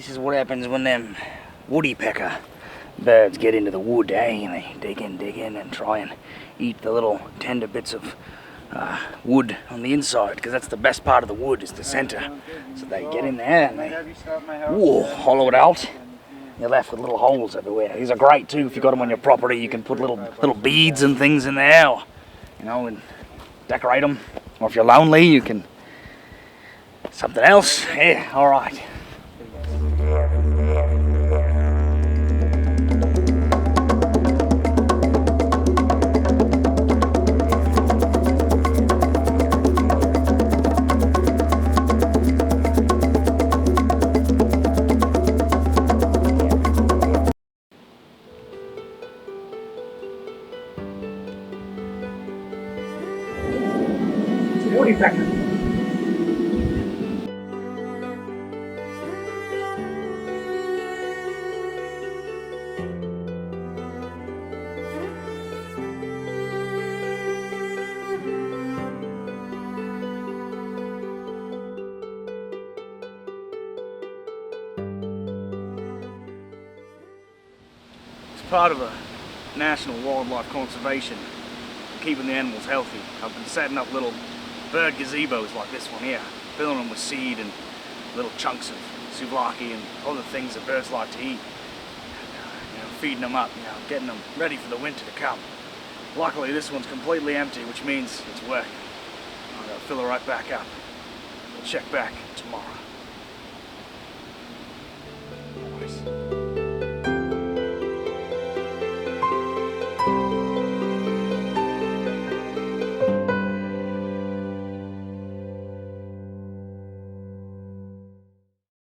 this is what happens when them woodpecker birds get into the wood, eh? And they dig in and try and eat the little tender bits of wood on the inside, because that's the best part of the wood, is the centre. So they get in there and they hollow it out. You're left with little holes everywhere. These are great too if you've got them on your property. You can put little beads and things in there, or, you know, and decorate them. Or if you're lonely, you can something else. Yeah, all right. Woodpecker. It's part of a national wildlife conservation, keeping the animals healthy. I've been setting up little bird gazebos like this one here, filling them with seed and little chunks of souvlaki and other things that birds like to eat. And, feeding them up, getting them ready for the winter to come. Luckily this one's completely empty, which means it's working. I've got to fill it right back up. We'll check back tomorrow. Nice.